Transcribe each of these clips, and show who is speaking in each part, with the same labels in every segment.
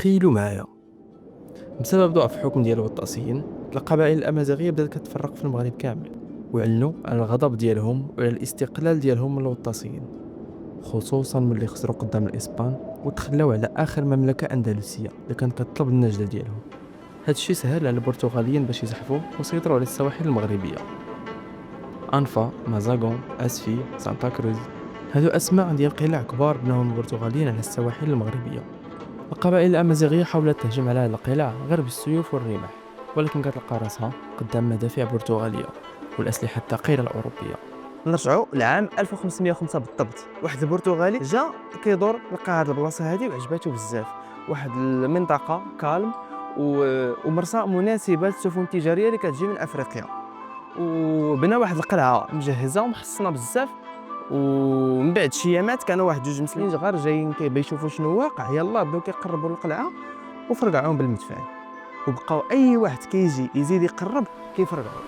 Speaker 1: تخيلوا معايا، بسبب ضعف الحكم ديال الغطاسيين القبائل الامازيغيه بدات كتفرق في المغرب كامل، ويعلنوا على الغضب ديالهم وعلى الاستقلال ديالهم من الغطاسيين، خصوصا ملي خسروا قدام الاسبان وتخلاو على اخر مملكه اندلسيه اللي كانت كتطلب النجده ديالهم. هادشي سهل على البرتغاليين باش يزحفوا ويسيطروا على السواحل المغربيه. انفا، مازاغون، اسفي، سانتا كروز، هادو اسماء ديال قلاع كبار بناهم البرتغاليين على السواحل المغربيه. القبائل الأمازيغية حاولت تهجم على هذه القلاع غير بالسيوف والرماح، ولكن كتلقى راسها قدام مدافع برتغالية والأسلحة الثقيلة الأوروبية.
Speaker 2: نرجعوا لعام 1505 بالضبط. واحد البرتغالي جا كيدور لقى هاد البلاصه هادي وعجباتو بزاف، واحد المنطقه كالم ومرسى مناسبه للسفن التجاريه اللي كتجي من افريقيا، وبنى واحد القلعه مجهزه ومحصنه بزاف. ومن بعد شي ايامات كانوا واحد جوج مسلمين صغار جايين كيبغيو يشوفوا شنو واقع، يلاه بداو كيقربوا للقلعه وفرقعوهم بالمدفع، وبقاو اي واحد كيجي يزيد يقرب كيفرقعوا.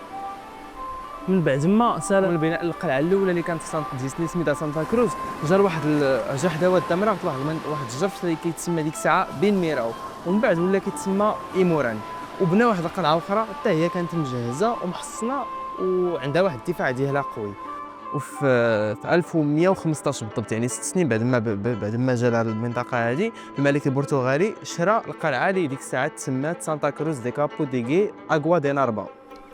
Speaker 2: من بعد ما سال من بناء القلعه الاولى اللي كانت في سميتها سانتا كروز، جا حدا واد التمره واحد الجرف اللي كيتسمى ديك الساعه بين ميراو، ومن بعد ولا كيتسمى ايموران، وبنا واحد القلعه اخرى حتى هي كانت مجهزه ومحصنه وعندها واحد الدفاع ديالها قوي. وفي 1115 بالضبط، يعني 6 سنين بعد ما جا لهاد المنطقه هذه، الملك البرتغالي شرى القلعه اللي ديك الساعه تسمات سانتا كروز دي كابو ديغي اغوا دي ناربا.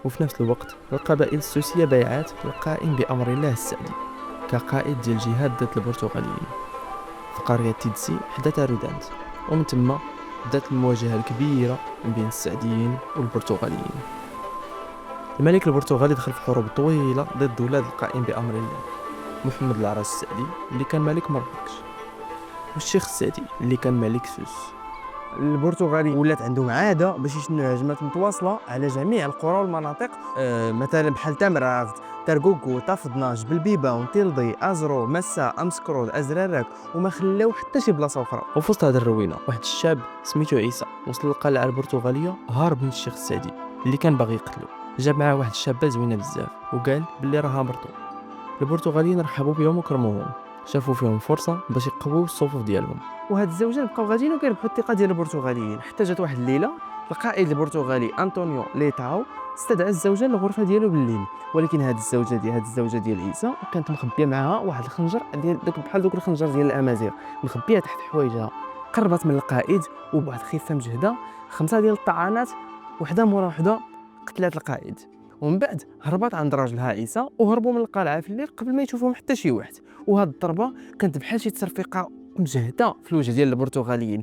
Speaker 1: وفي نفس الوقت القبائل السوسية بايعات القائم بأمر الله السعدي كقائد ديال الجهاد ضد البرتغاليين في قرية تيدسي حدا تارودانت، ومن تما بدات المواجهة الكبيرة بين السعديين والبرتغاليين. الملك البرتغالي دخل في حروب طويلة ضد ولاد القائم بأمر الله، محمد العراس السعدي اللي كان ملك مراكش، والشيخ السعدي اللي كان ملك سوس.
Speaker 2: البرتغالي ولات عندهم عاده باش يشنوا هجمات متواصله على جميع القرى والمناطق، مثلا بحال تامرافت، تركوكو، طافدنا، جبل بيباون، تيلضي، ازرو، مسا، امسكرود، ازراراك، وما خلاو حتى شي بلاصه اخرى.
Speaker 1: وفي وسط هذه الروينه واحد الشاب سميتو عيسى وصل للقلعه البرتغاليه هارب من الشيخ السعدي اللي كان باغي يقتلو. جاب معاه واحد الشابه زوينه بزاف وقال باللي راها مرتو. البرتغاليين رحبوا بهم وكرموهم، شافوا فيهم فرصه باش يقويو الصفوف ديالهم.
Speaker 2: وهاد الزوجين بقاو غاديين وكيربحوا الثقه ديال البرتغاليين، حتى جات واحد الليله القائد البرتغالي انطونيو ليتاو استدعى الزوجين للغرفه ديالو بالليل، ولكن هاد الزوجه ديال عيسى كانت مخبيه معها واحد الخنجر ديال بحال دوك الخنجر ديال الامازيغ، مخبيه تحت حوايجها. قربت من القائد وبواحد الخفه مجهده 5 ديال الطعنات وحده مورا وحده قتلات القائد. ومن بعد هربت عند راجلها عيسى وهربوا من القلعه في الليل قبل ما يشوفوهم حتى شي واحد. وهاد الضربه كانت بحال شي تصرفيقه مجهده في الوجه ديال البرتغاليين،